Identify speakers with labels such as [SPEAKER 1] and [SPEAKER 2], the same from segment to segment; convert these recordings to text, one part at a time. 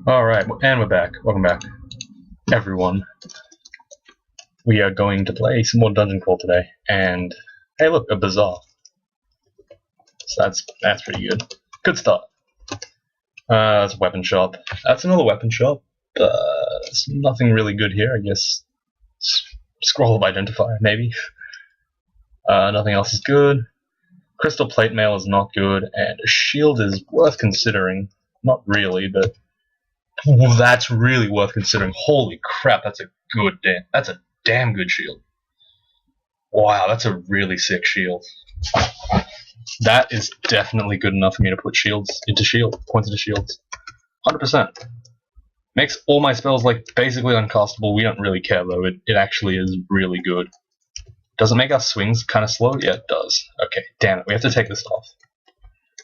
[SPEAKER 1] Alright, and we're back. Welcome back, everyone. We are going to play some more Dungeon Crawl today, and hey look, a bazaar. So that's pretty good. Good start. That's a weapon shop. That's another weapon shop. There's nothing really good here, I guess. Scroll of Identifier, maybe. Nothing else is good. Crystal Plate Mail is not good, and a shield is worth considering. Not really, but that's really worth considering. Holy crap, that's a damn good shield. Wow, that's a really sick shield. That is definitely good enough for me to put points into shields. 100%. Makes all my spells like basically uncastable. We don't really care though. It actually is really good. Does it make our swings kind of slow? Yeah, it does. Okay, damn it. We have to take this off.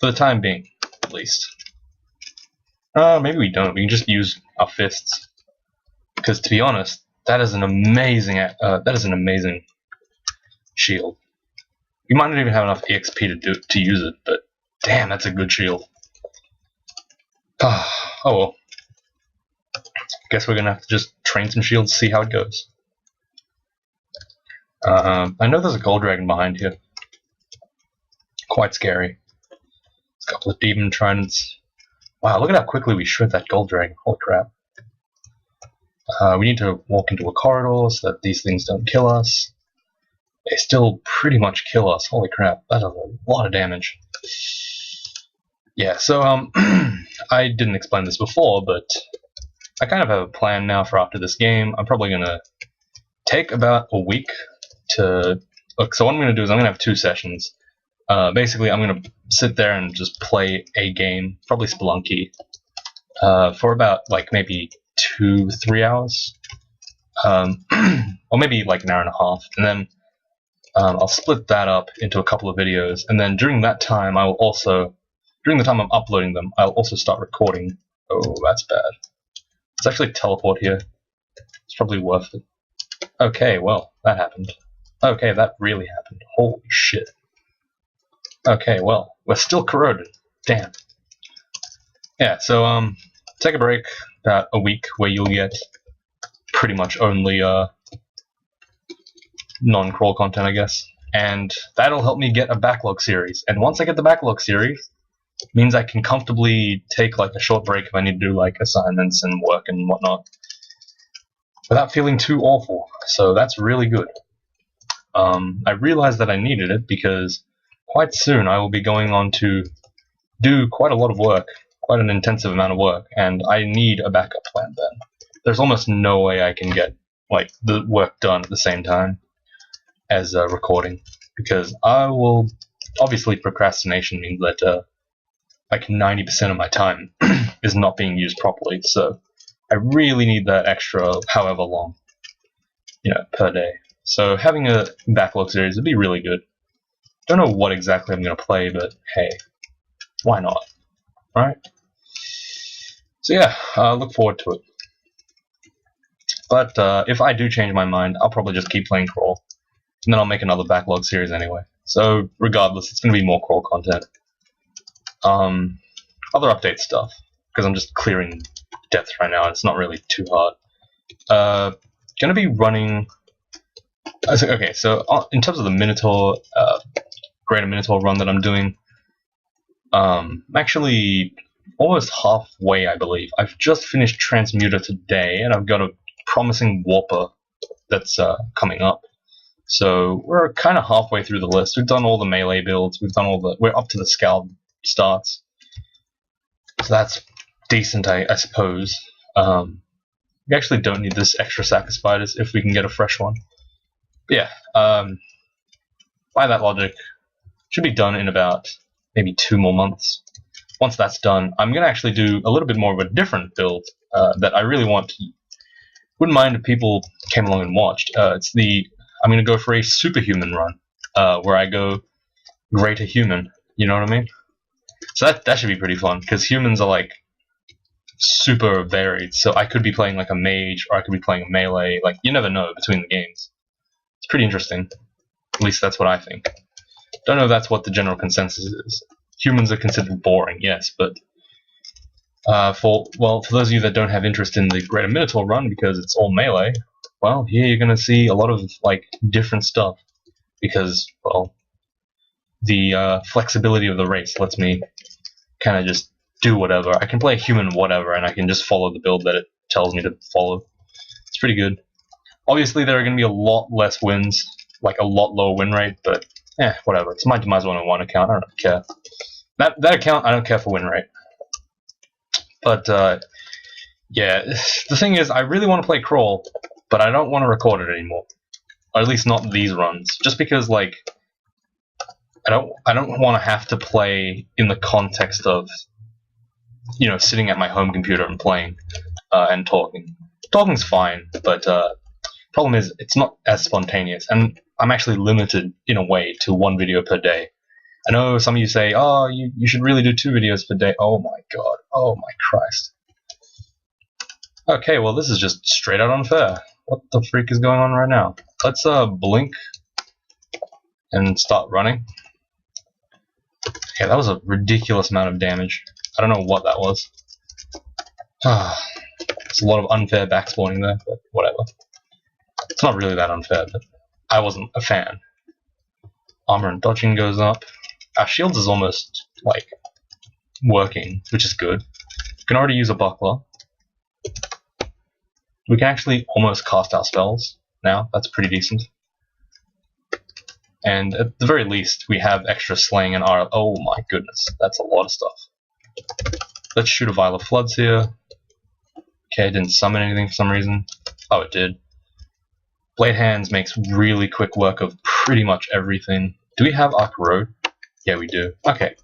[SPEAKER 1] For the time being, at least. Maybe we don't. We can just use our fists. Because to be honest, that is an amazing shield. You might not even have enough EXP to use it, but damn, that's a good shield. Oh well. Guess we're gonna have to just train some shields, see how it goes. I know there's a gold dragon behind here. Quite scary. There's a couple of demon tridents. Wow, look at how quickly we shred that gold dragon. Holy crap. We need to walk into a corridor so that these things don't kill us. They still pretty much kill us. Holy crap, that does a lot of damage. Yeah, so I didn't explain this before, but I kind of have a plan now for after this game. I'm probably going to take about a week to... Look, so what I'm going to do is I'm going to have 2 sessions. Basically, I'm going to sit there and just play a game, probably Spelunky, for about, like, maybe 2-3 hours. Or maybe, like, an hour and a half. And then I'll split that up into a couple of videos. And then during that time, during the time I'm uploading them, I'll also start recording. Oh, that's bad. Let's actually teleport here. It's probably worth it. Okay, well, that happened. Okay, that really happened. Holy shit. Okay, well, we're still corroded. Damn. Yeah, so, take a break, about a week, where you'll get pretty much only, non-crawl content, I guess. And that'll help me get a backlog series. And once I get the backlog series, it means I can comfortably take, like, a short break if I need to do, like, assignments and work and whatnot, without feeling too awful. So that's really good. I realized that I needed it because quite soon I will be going on to do quite a lot of work, quite an intensive amount of work, and I need a backup plan then. There's almost no way I can get, like, the work done at the same time as recording, because I will... Obviously, procrastination means that, like, 90% of my time is not being used properly, so I really need that extra however long, per day. So having a backlog series would be really good. Don't know what exactly I'm going to play, but hey, why not? Right? So yeah, look forward to it. But if I do change my mind, I'll probably just keep playing Crawl, and then I'll make another backlog series anyway. So regardless, it's going to be more Crawl content. Other update stuff, because I'm just clearing depths right now, and it's not really too hard. Going to be running... Okay, so in terms of the Minotaur, Greater Minotaur run that I'm doing, I'm actually almost halfway, I believe. I've just finished Transmuter today, and I've got a promising Warper that's coming up. So we're kind of halfway through the list. We've done all the melee builds. We're up to the Scald starts. So that's decent, I suppose. We actually don't need this extra sack of spiders if we can get a fresh one. But yeah, by that logic, should be done in about maybe 2 more months. Once that's done, I'm going to actually do a little bit more of a different build that I really want. Wouldn't mind if people came along and watched. I'm going to go for a superhuman run, where I go greater human. You know what I mean? So that should be pretty fun, because humans are like super varied. So I could be playing like a mage, or I could be playing a melee. Like, you never know between the games. It's pretty interesting. At least that's what I think. Don't know if that's what the general consensus is. Humans are considered boring, yes, but For those of you that don't have interest in the Greater Minotaur run because it's all melee, well, here you're gonna see a lot of like different stuff because the flexibility of the race lets me kind of just do whatever. I can play a human whatever, and I can just follow the build that it tells me to follow. It's pretty good. Obviously, there are going to be a lot less wins, like a lot lower win rate, but whatever. It's my Demise 101 account. I don't care. That account, I don't care for win rate. But yeah, the thing is, I really want to play Crawl, but I don't want to record it anymore, or at least not these runs, just because like I don't want to have to play in the context of sitting at my home computer and playing and talking. Talking's fine, but problem is it's not as spontaneous, and I'm actually limited in a way to one video per day. I know some of you say, oh, you should really do 2 videos per day. Oh my god. Oh my Christ. Okay, well this is just straight out unfair. What the freak is going on right now? Let's blink and start running. Okay, that was a ridiculous amount of damage. I don't know what that was. There's a lot of unfair backspawning there, but whatever. It's not really that unfair, but I wasn't a fan. Armor and dodging goes up. Our shields is almost, like, working, which is good. We can already use a buckler. We can actually almost cast our spells now. That's pretty decent. And at the very least, we have extra slaying and R. Oh my goodness, that's a lot of stuff. Let's shoot a Vial of Floods here. Okay, it didn't summon anything for some reason. Oh, it did. Blade Hands makes really quick work of pretty much everything. Do we have Arc Road? Yeah, we do. Okay.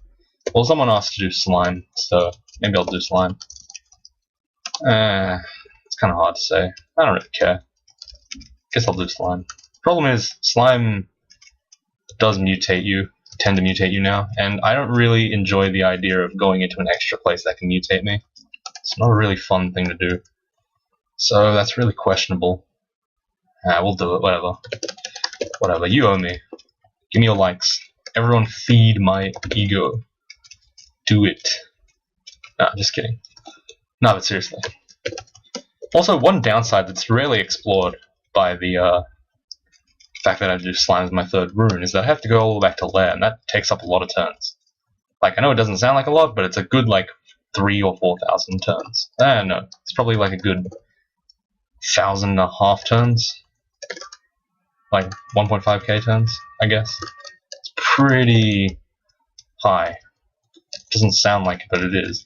[SPEAKER 1] Well, someone asked to do Slime, so maybe I'll do Slime. It's kind of hard to say. I don't really care. Guess I'll do Slime. Problem is, Slime does mutate you, tend to mutate you now, and I don't really enjoy the idea of going into an extra place that can mutate me. It's not a really fun thing to do. So that's really questionable. We'll do it, whatever. Whatever, you owe me. Give me your likes. Everyone feed my ego. Do it. Nah, just kidding. No, but seriously. Also, one downside that's rarely explored by the fact that I do Slime as my 3rd rune is that I have to go all the way back to Lair, and that takes up a lot of turns. Like, I know it doesn't sound like a lot, but it's a good, like, 3,000 or 4,000 turns. No, it's probably like a good 1,500 turns. Like 1.5k turns, I guess. It's pretty high. Doesn't sound like it, but it is.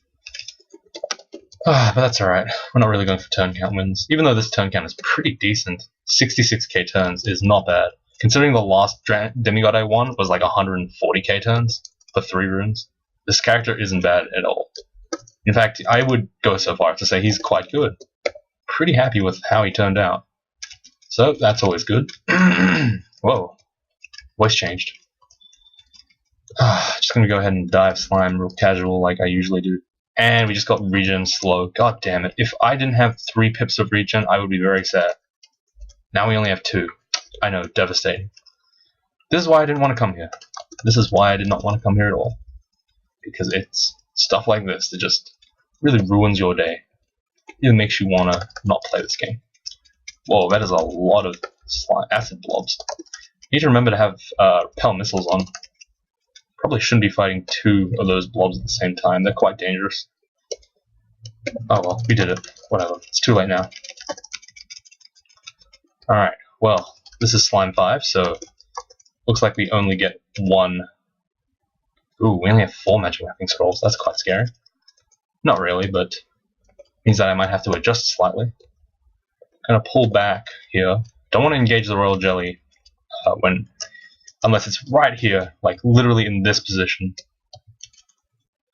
[SPEAKER 1] But that's alright. We're not really going for turn count wins. Even though this turn count is pretty decent. 66k turns is not bad. Considering the last Demigod I won was like 140k turns for 3 runes. This character isn't bad at all. In fact, I would go so far as to say he's quite good. Pretty happy with how he turned out. So, that's always good. Whoa. Voice changed. Just gonna go ahead and dive Slime real casual like I usually do. And we just got regen slow. God damn it. If I didn't have 3 pips of regen, I would be very sad. Now we only have 2. I know, devastating. This is why I didn't want to come here. This is why I did not want to come here at all. Because it's stuff like this that just really ruins your day. It makes you want to not play this game. Whoa, that is a lot of acid blobs. You need to remember to have repel missiles on. Probably shouldn't be fighting 2 of those blobs at the same time. They're quite dangerous. Oh well, we did it. Whatever. It's too late now. Alright, well, this is Slime 5, so looks like we only get 1. Ooh, we only have 4 magic mapping scrolls. That's quite scary. Not really, but means that I might have to adjust slightly. I'm gonna pull back here. Don't want to engage the Royal Jelly unless it's right here, like literally in this position.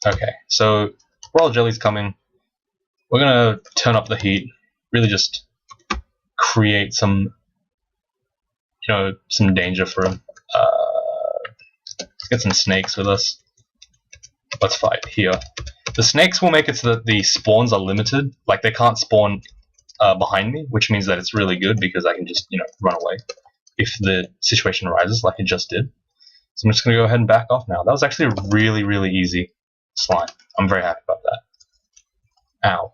[SPEAKER 1] Okay, so Royal Jelly's coming. We're gonna turn up the heat, really just create some, some danger for him. Let's get some snakes with us. Let's fight here. The snakes will make it so that the spawns are limited, like they can't spawn behind me, which means that it's really good because I can just, run away if the situation arises like it just did. So I'm just going to go ahead and back off now. That was actually a really, really easy slime. I'm very happy about that. Ow.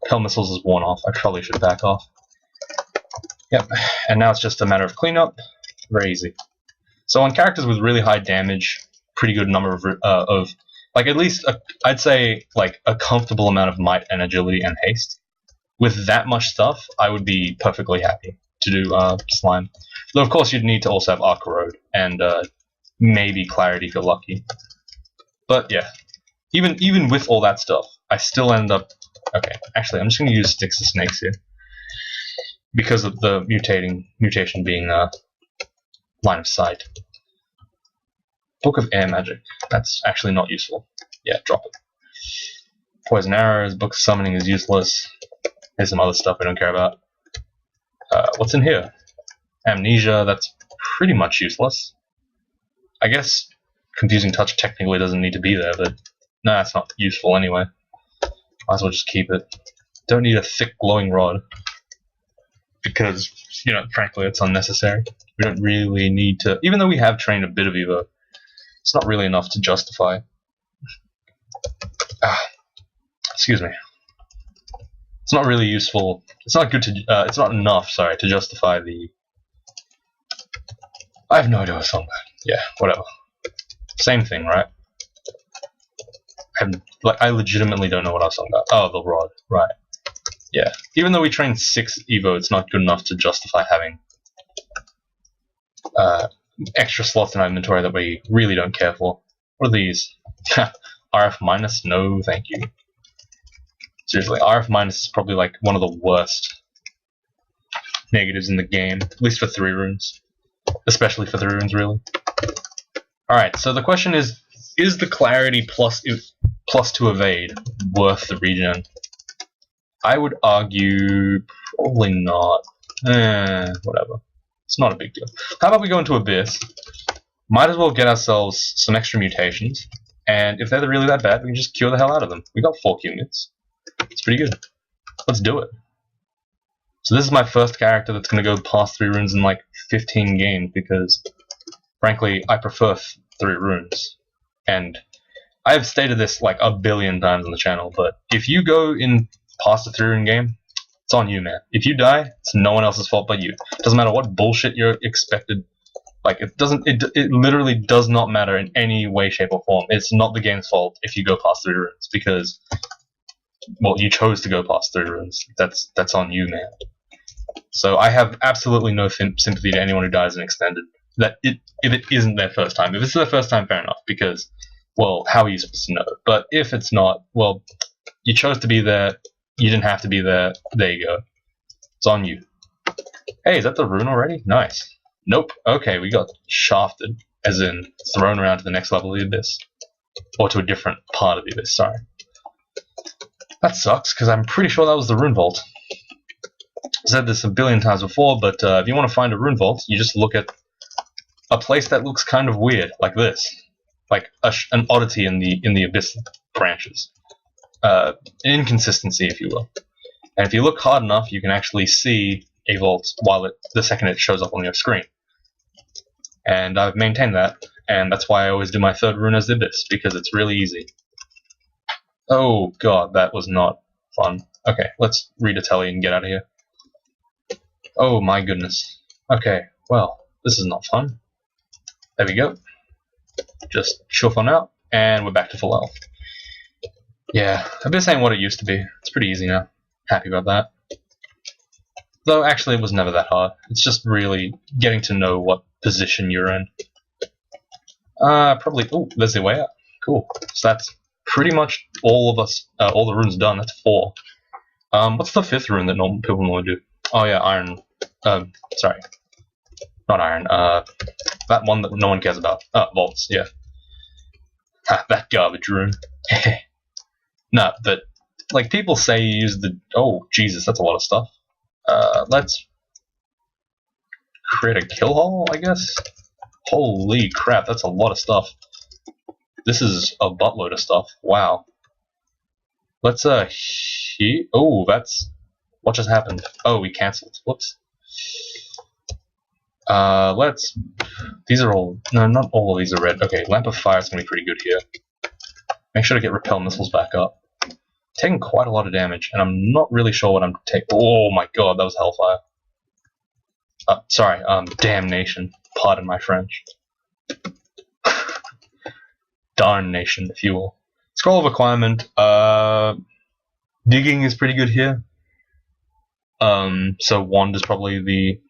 [SPEAKER 1] Repel missiles is worn off. I probably should back off. Yep. And now it's just a matter of cleanup. Very easy. So on characters with really high damage, pretty good number of like at least I'd say like a comfortable amount of might and agility and haste. With that much stuff, I would be perfectly happy to do slime. Though of course you'd need to also have Arc Road and maybe Clarity if you're lucky. But yeah, even with all that stuff, I still end up. Okay, actually, I'm just going to use Sticks to Snakes here because of the mutation being line of sight. Book of Air Magic. That's actually not useful. Yeah, drop it. Poison Arrows. Book of Summoning is useless. Here's some other stuff we don't care about. What's in here? Amnesia. That's pretty much useless. I guess Confusing Touch technically doesn't need to be there, but nah, it's not useful anyway. Might as well just keep it. Don't need a thick glowing rod because, you know, frankly, it's unnecessary. We don't really need to, even though we have trained a bit of Evo, it's not really enough to justify. Excuse me. It's not really useful. It's not good to. It's not enough. Sorry, to justify the. I have no idea what song that. Yeah, whatever. Same thing, right? I legitimately don't know what I was talking about. Oh, the rod, right? Yeah. Even though we trained 6 Evo, it's not good enough to justify having extra slots in our inventory that we really don't care for. What are these? RF minus? No, thank you. Seriously, RF minus is probably like one of the worst negatives in the game, at least for 3 runes. Especially for 3 runes, really. Alright, so the question is the Clarity plus 2 evade worth the regen? I would argue probably not. Whatever. It's not a big deal. How about we go into Abyss? Might as well get ourselves some extra mutations, and if they're really that bad, we can just cure the hell out of them. We got 4 units. It's pretty good. Let's do it. So this is my first character that's going to go past 3 runes in like 15 games because, frankly, I prefer 3 runes. And I have stated this like a billion times on the channel, but if you go in past a 3 rune game, it's on you, man. If you die, it's no one else's fault but you. It doesn't matter what bullshit you're expected. Like, it literally does not matter in any way, shape, or form. It's not the game's fault if you go past 3 runes because, well, you chose to go past 3 runes. That's on you, man. So I have absolutely no sympathy to anyone who dies in Extended. If it isn't their first time. If it's their first time, fair enough, because, well, how are you supposed to know? But if it's not, well, you chose to be there, you didn't have to be there, there you go. It's on you. Hey, is that the rune already? Nice. Nope. Okay, we got shafted, as in thrown around to the next level of the Abyss. Or to a different part of the Abyss, sorry. That sucks, because I'm pretty sure that was the rune vault. I've said this a billion times before, but if you want to find a rune vault, you just look at a place that looks kind of weird, like this. Like an oddity in the Abyss branches. An inconsistency, if you will. And if you look hard enough, you can actually see a vault the second it shows up on your screen. And I've maintained that, and that's why I always do my 3rd rune as the Abyss, because it's really easy. Oh god, that was not fun. Okay, let's read a telly and get out of here. Oh my goodness. Okay, well, this is not fun. There we go. Just chuff on out, and we're back to full health. Yeah, Abyss ain't what it used to be. It's pretty easy now. Happy about that. Though, actually, it was never that hard. It's just really getting to know what position you're in. Probably... Oh, there's the way out. Cool. So that's pretty much all the runes done. That's 4. What's the 5th rune that people normally do? Oh yeah, iron. Sorry. Not iron. That one that no one cares about. Vaults, yeah. That garbage rune. No, but, like, people say you use the... Oh, Jesus, that's a lot of stuff. Let's create a kill hole, I guess? Holy crap, that's a lot of stuff. This is a buttload of stuff. Wow. Let's, oh, that's... What just happened? Oh, we cancelled. Whoops. Let's... These are all... No, not all of these are red. Okay, Lamp of Fire is going to be pretty good here. Make sure to get Repel Missiles back up. taking quite a lot of damage, and I'm not really sure what I'm taking. Oh my god, that was hellfire. Sorry, damnation. Pardon my French. Darnation, if you will. Scroll of Acquirement. Digging is pretty good here. So Wand is probably the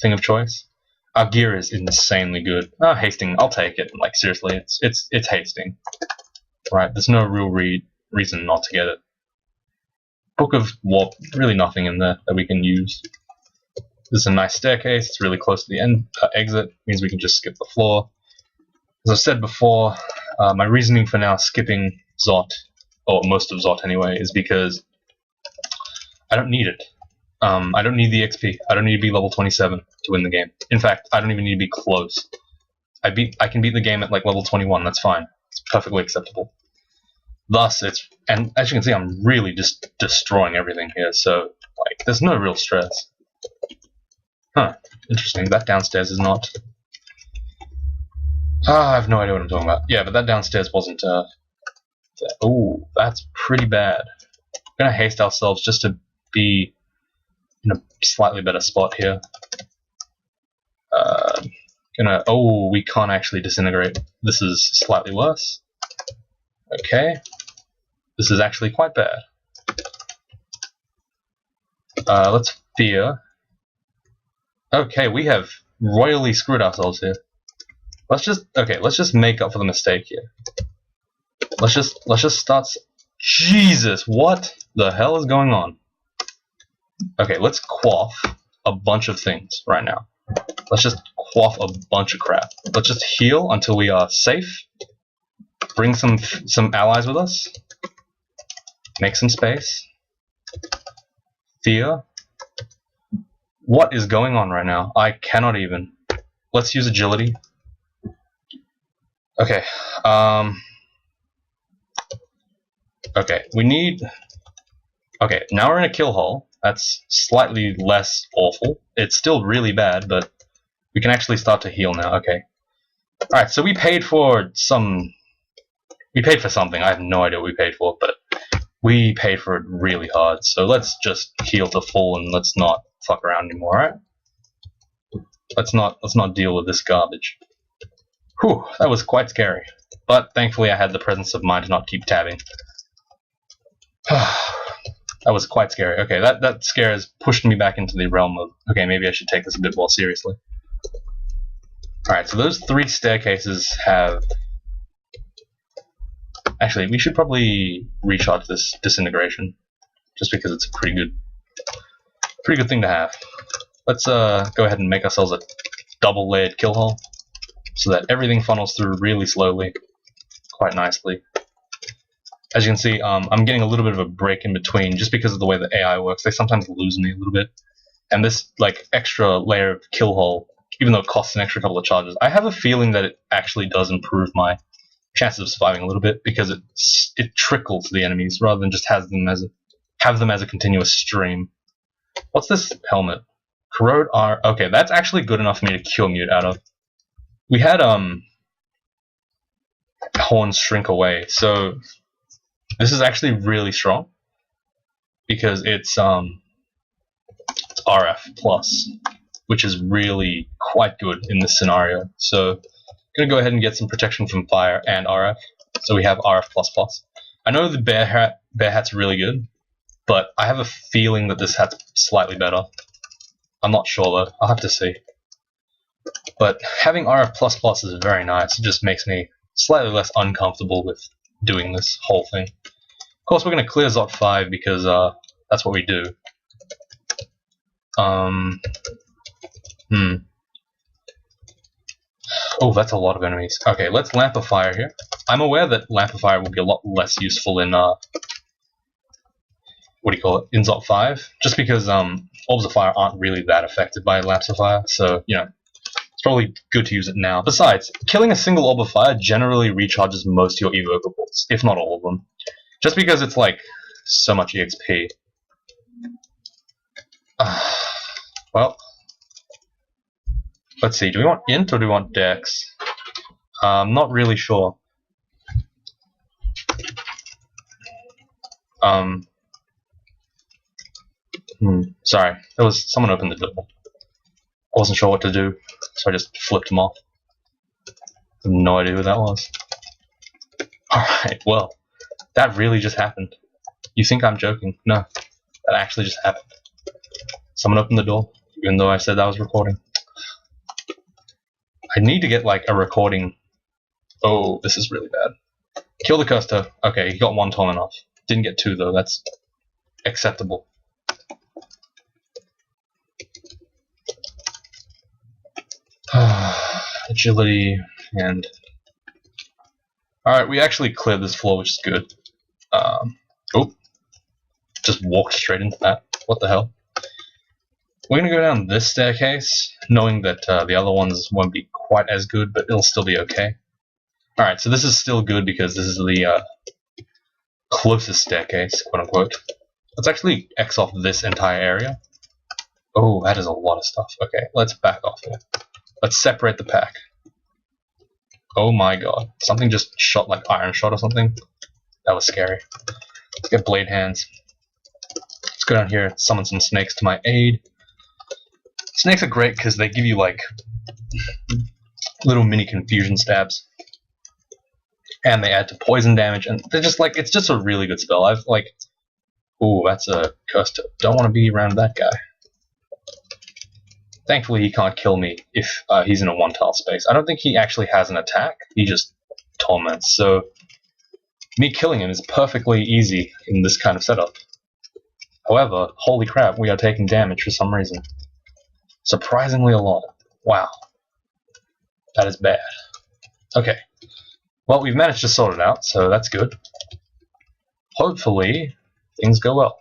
[SPEAKER 1] thing of choice. Our gear is insanely good. Hasting, I'll take it. Like seriously, it's hasting. Right, there's no real reason not to get it. Book of Warp, really nothing in there that we can use. This is a nice staircase. It's really close to the end exit. Means we can just skip the floor. As I've said before, my reasoning for now skipping Zot, or most of Zot anyway, is because I don't need it. I don't need the XP. I don't need to be level 27 to win the game. In fact, I don't even need to be close. I can beat the game at like level 21. That's fine. It's perfectly acceptable. Thus, and as you can see, I'm really just destroying everything here. So, like, there's no real stress. Huh? Interesting. That downstairs is not. I have no idea what I'm talking about. Yeah, but that downstairs wasn't. Oh, that's pretty bad. We're gonna haste ourselves just to be in a slightly better spot here. Oh, we can't actually disintegrate. This is slightly worse. Okay. This is actually quite bad. Let's fear. Okay, we have royally screwed ourselves here. Let's just make up for the mistake here. Let's just start. Jesus, what the hell is going on? Okay, let's quaff a bunch of things right now. Let's just quaff a bunch of crap. Let's just heal until we are safe. Bring some allies with us. Make some space. Fear. What is going on right now? I cannot even. Let's use agility. Okay. Okay, we need. Okay, now we're in a kill hole. That's slightly less awful. It's still really bad, but we can actually start to heal now. Okay. Alright, so we paid for some. We paid for something. I have no idea what we paid for, but we paid for it really hard. So let's just heal to full and let's not fuck around anymore, alright? Let's not deal with this garbage. Whew, that was quite scary. But thankfully I had the presence of mind to not keep tabbing. That was quite scary. Okay, that scare has pushed me back into the realm of, okay, maybe I should take this a bit more seriously. Alright, so those 3 staircases have... Actually, we should probably recharge this disintegration, just because it's a pretty good thing to have. Let's go ahead and make ourselves a double-layered kill hole, so that everything funnels through really slowly, quite nicely. As you can see, I'm getting a little bit of a break in between, just because of the way the AI works. They sometimes lose me a little bit, and this like extra layer of kill hole, even though it costs an extra couple of charges, I have a feeling that it actually does improve my chances of surviving a little bit, because it trickles the enemies rather than just have them as a continuous stream. What's this helmet? Corrode R. Okay, that's actually good enough for me to cure mute out of. We had horns shrink away, so this is actually really strong because it's RF plus, which is really quite good in this scenario. So I'm gonna go ahead and get some protection from fire and RF. So we have RF plus plus. I know the bear hat's really good, but I have a feeling that this hat's slightly better. I'm not sure though. I'll have to see. But having RF plus plus is very nice. It just makes me slightly less uncomfortable with doing this whole thing. Of course, we're going to clear Zot 5 because that's what we do. Oh, that's a lot of enemies. Okay, let's Lamp of Fire here. I'm aware that Lamp of Fire will be a lot less useful in in Zot 5, just because Orbs of Fire aren't really that affected by Lamps of Fire, so, you know, it's probably good to use it now. Besides, killing a single Orb of Fire generally recharges most of your evocables, if not all of them, just because it's, like, so much EXP. Well, let's see, do we want Int or do we want Dex? I'm not really sure. Sorry, there was someone opened the door. I wasn't sure what to do, so I just flipped him off. I have no idea who that was. Alright, well, that really just happened. You think I'm joking? No, that actually just happened. Someone opened the door, even though I said I was recording. I need to get like a recording. Oh, this is really bad. Kill the Custer. Okay, he got one torment off. Didn't get two though, that's acceptable. Agility and... Alright, we actually cleared this floor, which is good. Oh, just walked straight into that. What the hell? We're gonna go down this staircase, knowing that the other ones won't be quite as good, but it'll still be okay. Alright, so this is still good because this is the closest staircase, quote unquote. Let's actually X off this entire area. Oh, that is a lot of stuff. Okay, let's back off here. Let's separate the pack. Oh my god. Something just shot like iron shot or something. That was scary. Let's get blade hands. Let's go down here, summon some snakes to my aid. Snakes are great because they give you like little mini confusion stabs. And they add to poison damage, and they're just like, it's just a really good spell. I've like, ooh, that's a cursed. Don't want to be around that guy. Thankfully, he can't kill me if he's in a one-tile space. I don't think he actually has an attack. He just torments. So me killing him is perfectly easy in this kind of setup. However, holy crap, we are taking damage for some reason. Surprisingly a lot. Wow. That is bad. Okay. Well, we've managed to sort it out, so that's good. Hopefully, things go well.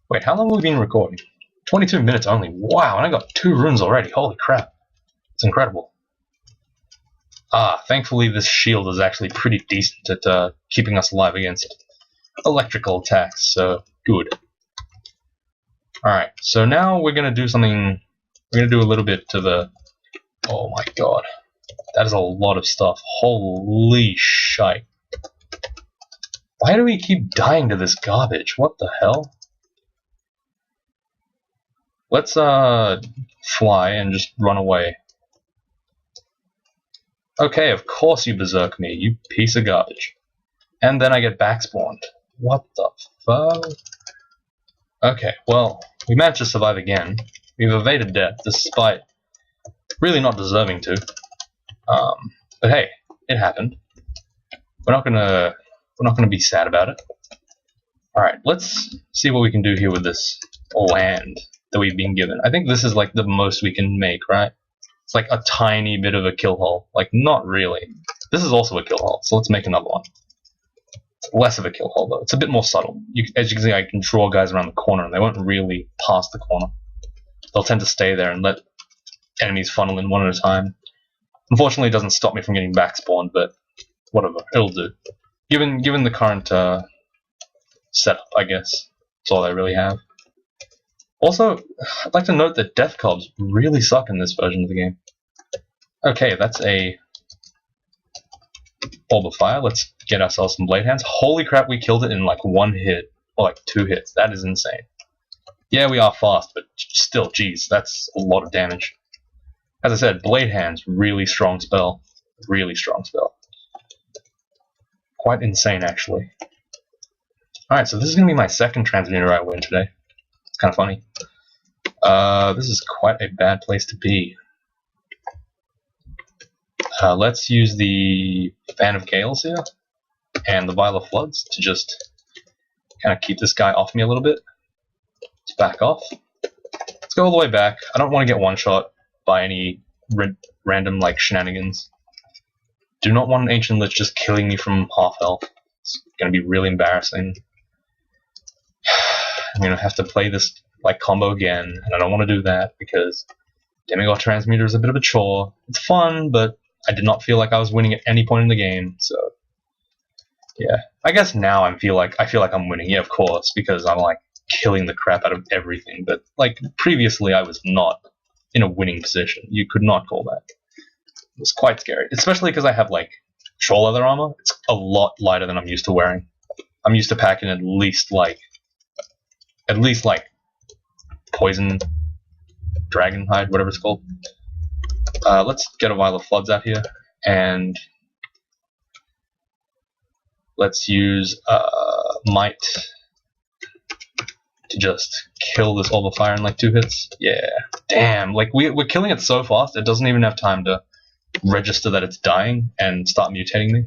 [SPEAKER 1] Wait, how long have we been recording? 22 minutes only. Wow, and I got 2 runes already. Holy crap. It's incredible. Thankfully this shield is actually pretty decent at keeping us alive against electrical attacks, so good. Alright, so now we're going to do something... We're going to do a little bit to the... Oh my god. That is a lot of stuff. Holy shite. Why do we keep dying to this garbage? What the hell? Let's fly and just run away. Okay, of course you berserk me, you piece of garbage. And then I get backspawned. What the fuck? Okay, well, we managed to survive again. We've evaded death, despite really not deserving to. But hey, it happened. We're not gonna be sad about it. Alright, let's see what we can do here with this land that we've been given. I think this is like the most we can make, right? It's like a tiny bit of a kill hole. Like, not really. This is also a kill hole, so let's make another one. It's less of a kill hole, though. It's a bit more subtle. As you can see, I can draw guys around the corner, and they won't really pass the corner. They'll tend to stay there and let enemies funnel in one at a time. Unfortunately, it doesn't stop me from getting backspawned, but whatever. It'll do. Given the current setup, I guess. That's all I really have. Also, I'd like to note that death cobs really suck in this version of the game. Okay, that's a orb of fire. Let's get ourselves some blade hands. Holy crap, we killed it in like 1 hit, or like 2 hits. That is insane. Yeah, we are fast, but still, geez, that's a lot of damage. As I said, blade hands, really strong spell. Really strong spell. Quite insane, actually. Alright, so this is going to be my second Transmuter I win today. It's kind of funny. This is quite a bad place to be. Let's use the Fan of Gales here and the Vial of Floods to just kind of keep this guy off me a little bit. Let's back off. Let's go all the way back. I don't want to get one-shot by any random like shenanigans. Do not want an Ancient Lich just killing me from half health. It's going to be really embarrassing. I'm going to have to play this like combo again, and I don't want to do that because Demigod Transmuter is a bit of a chore. It's fun, but I did not feel like I was winning at any point in the game, so yeah. I guess now I feel like I'm winning, yeah, of course, because I'm like killing the crap out of everything, but like previously I was not in a winning position. You could not call that. It was quite scary, especially because I have like troll leather armor. It's a lot lighter than I'm used to wearing. I'm used to packing at least like poison dragon hide, whatever it's called. Let's get a vial of floods out here, and let's use might to just kill this orb of fire in like 2 hits. Yeah, damn! Like we're killing it so fast, it doesn't even have time to register that it's dying and start mutating me.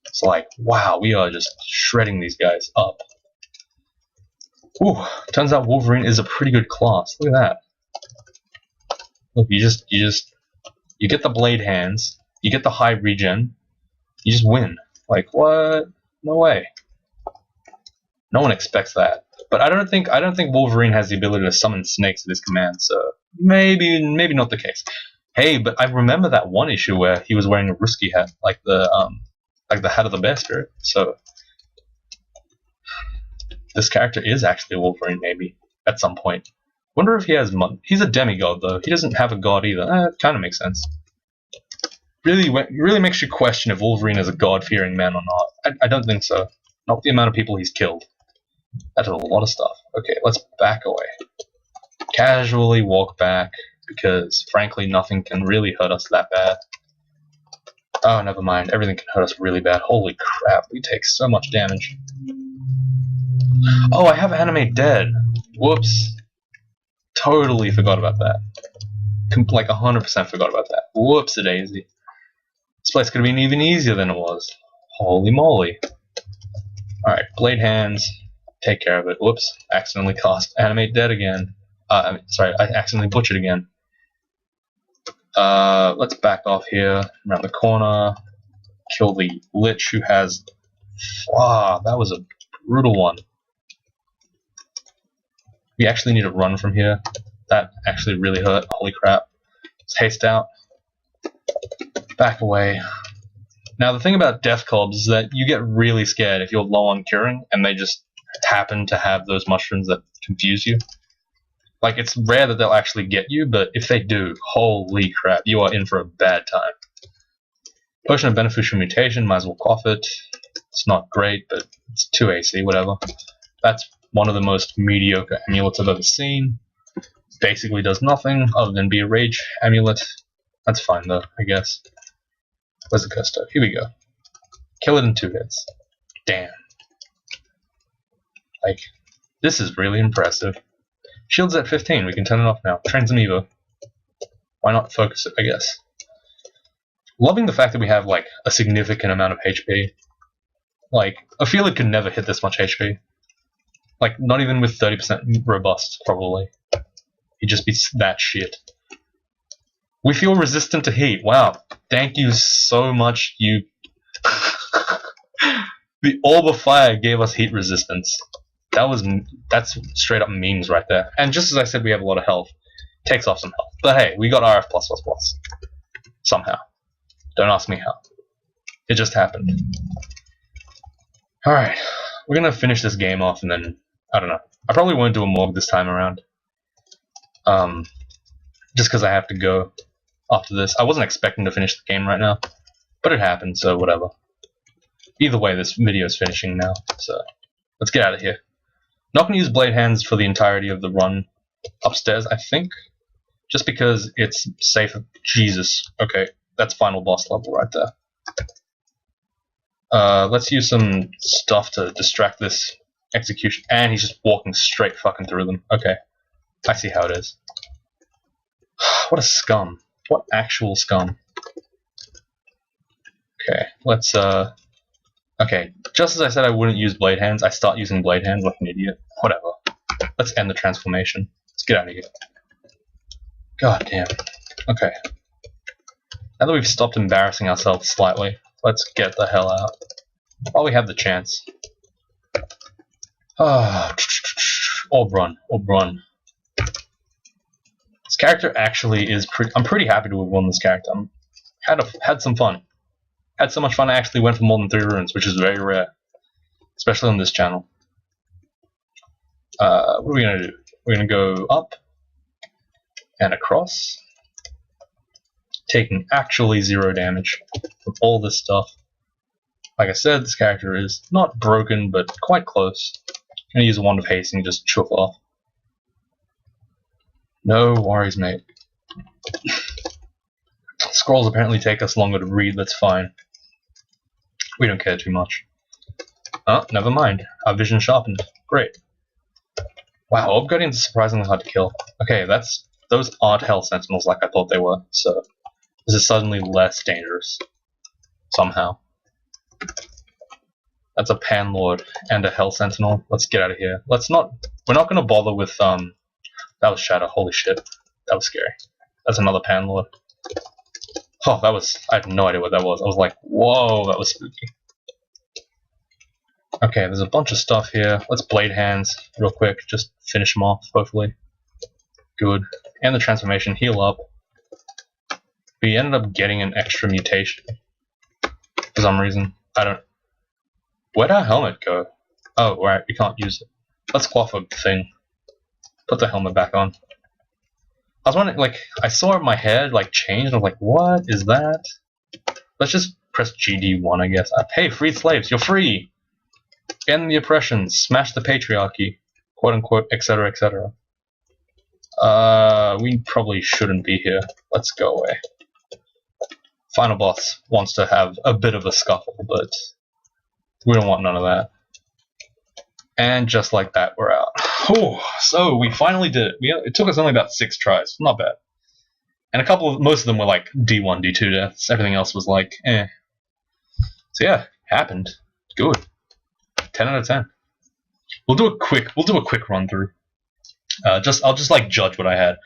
[SPEAKER 1] It's like, wow, we are just shredding these guys up. Ooh, turns out Wolverine is a pretty good class. Look at that. Look, you get the blade hands, you get the high regen, you just win. Like, what? No way. No one expects that. But I don't think Wolverine has the ability to summon snakes at his command, so maybe not the case. Hey, but I remember that one issue where he was wearing a Ruski hat, like the hat of the Bear Spirit. So this character is actually Wolverine, maybe at some point. Wonder if he has. He's a demigod though. He doesn't have a god either. It kind of makes sense. Really makes you question if Wolverine is a god-fearing man or not. I don't think so. Not the amount of people he's killed. That's a lot of stuff. Okay, let's back away. Casually walk back, because frankly nothing can really hurt us that bad. Oh, never mind. Everything can hurt us really bad. Holy crap, we take so much damage. Oh, I have Animate dead. Whoops. Totally forgot about that. Like 100% forgot about that. Whoops-a-daisy. This place could have been even easier than it was. Holy moly. Alright, blade hands. Take care of it. Whoops. Accidentally cast Animate dead again. Sorry, I accidentally butchered again. Let's back off here, around the corner, kill the Lich who has... Wow, that was a brutal one. We actually need to run from here. That actually really hurt. Holy crap. Let's haste out. Back away. Now the thing about death cobs is that you get really scared if you're low on curing and they just happen to have those mushrooms that confuse you. Like, it's rare that they'll actually get you, but if they do, holy crap, you are in for a bad time. Potion of Beneficial Mutation, might as well quaff it. It's not great, but it's 2 AC, whatever. That's one of the most mediocre amulets I've ever seen. Basically does nothing other than be a rage amulet. That's fine though, I guess. Where's the Gusto? Here we go. Kill it in 2 hits. Damn. Like, this is really impressive. Shield's at 15, we can turn it off now. Transmuter. Why not focus it, I guess. Loving the fact that we have, like, a significant amount of HP. Like, I feel it could never hit this much HP. Like, not even with 30% robust, probably. He'd just be that shit. We feel resistant to heat. Wow. Thank you so much, you... The Orb of Fire gave us heat resistance. That's straight up memes right there. And just as I said, we have a lot of health. Takes off some health. But hey, we got RF+++. Somehow. Don't ask me how. It just happened. Alright. We're gonna finish this game off and then, I don't know. I probably won't do a morgue this time around. Just because I have to go after this. I wasn't expecting to finish the game right now. But it happened, so whatever. Either way, this video is finishing now. So, let's get out of here. Not going to use blade hands for the entirety of the run upstairs, I think. Just because it's safe. Jesus. Okay, that's final boss level right there. Let's use some stuff to distract this execution. And he's just walking straight fucking through them. Okay, I see how it is. What a scum. What actual scum. Okay, let's, okay, just as I said I wouldn't use blade hands, I start using blade hands like an idiot. Whatever. Let's end the transformation. Let's get out of here. God damn. Okay. Now that we've stopped embarrassing ourselves slightly, let's get the hell out. While we have the chance. Orb run. Orb run. This character actually is pretty... I'm pretty happy to have won this character. Had some fun. Had so much fun I actually went for more than 3 runes, which is very rare. Especially on this channel. What are we going to do? We're going to go up and across. Taking actually 0 damage from all this stuff. like I said, this character is not broken, but quite close. I'm gonna use a Wand of Haste and just chuff off. No worries, mate. Scrolls apparently take us longer to read, that's fine. We don't care too much. Oh, never mind. Our vision sharpened. Great. Wow, Orb Guardians are surprisingly hard to kill. Okay, those aren't Hell Sentinels like I thought they were, so this is suddenly less dangerous. Somehow. That's a Panlord and a Hell Sentinel. Let's get out of here. We're not gonna bother with, that was Shatter, holy shit. That was scary. That's another Panlord. Oh, I had no idea what that was. I was like, whoa, that was spooky. Okay, there's a bunch of stuff here. Let's Blade Hands real quick, just finish them off, hopefully. Good. And the transformation, heal up. We ended up getting an extra mutation. For some reason. Where'd our helmet go? Oh, right, we can't use it. Let's quaff a thing. Put the helmet back on. I was wondering, like, I saw my head, like, change, and I was like, what is that? Let's just press GD1, I guess. Hey, freed slaves, you're free! End the oppression, smash the patriarchy, quote-unquote, etc., etc. We probably shouldn't be here. Let's go away. Final boss wants to have a bit of a scuffle, but we don't want none of that. And just like that, we're out. Whew, so we finally did it. It took us only about 6 tries. Not bad. And most of them were like D1, D2 deaths. Everything else was like, eh. So yeah, happened. Good. 10 out of 10. We'll do a quick run through. I'll just like judge what I had.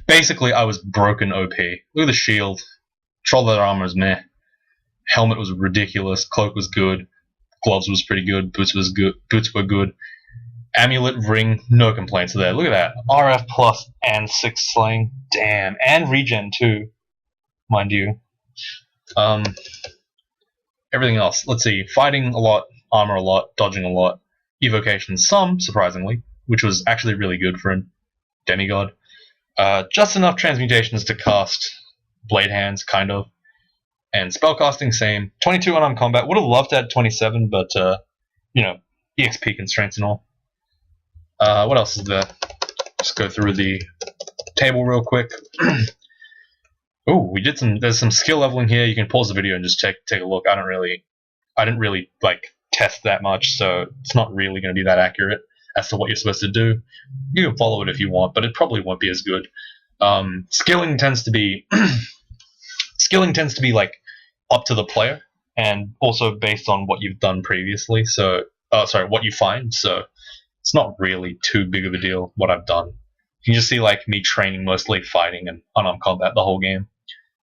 [SPEAKER 1] Basically, I was broken OP. Look at the shield. Troll leather armor is meh. Helmet was ridiculous. Cloak was good. Gloves was pretty good. Boots were good. Amulet ring, no complaints there. Look at that. RF plus and 6 slaying. Damn. And regen too. Mind you. Everything else. Let's see. Fighting a lot. Armor a lot. Dodging a lot. Evocation some, surprisingly. Which was actually really good for a demigod. Just enough transmutations to cast Blade Hands, kind of. And spellcasting, same. 22 unarmed combat. Would have loved to add 27, but, you know, EXP constraints and all. What else is there? Let's go through the table real quick. Ooh, there's some skill leveling here. You can pause the video and just take a look. I didn't really, like, test that much, so it's not really going to be that accurate as to what you're supposed to do. You can follow it if you want, but it probably won't be as good. Skilling tends to be like up to the player, and also based on what you've done previously. So, what you find. So, it's not really too big of a deal what I've done. You can just see like me training mostly fighting and unarmed combat the whole game,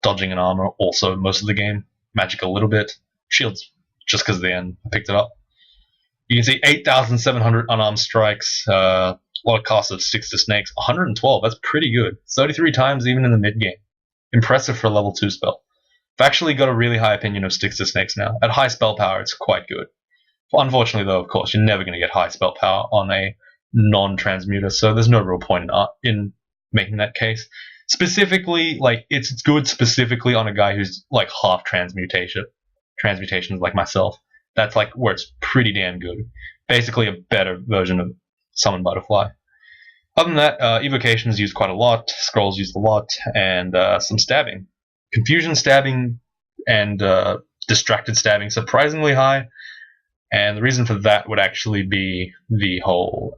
[SPEAKER 1] dodging and armor also most of the game, magic a little bit, shields just because then I picked it up. You can see 8,700 unarmed strikes, a lot of casts of Sticks to Snakes, 112. That's pretty good. 33 times even in the mid game. Impressive for a level 2 spell. I've actually got a really high opinion of Sticks to Snakes now. At high spell power, it's quite good. Unfortunately, though, of course, you're never going to get high spell power on a non-transmuter, so there's no real point in making that case. Specifically, like, it's good specifically on a guy who's, like, half transmutations like myself. That's, like, where it's pretty damn good. Basically a better version of Summon Butterfly. Other than that, evocations used quite a lot, scrolls used a lot, and some stabbing. Confusion stabbing and distracted stabbing surprisingly high. And the reason for that would actually be the whole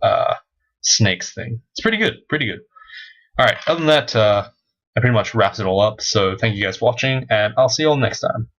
[SPEAKER 1] snakes thing. It's pretty good, pretty good. Alright, other than that, that pretty much wraps it all up. So thank you guys for watching, and I'll see you all next time.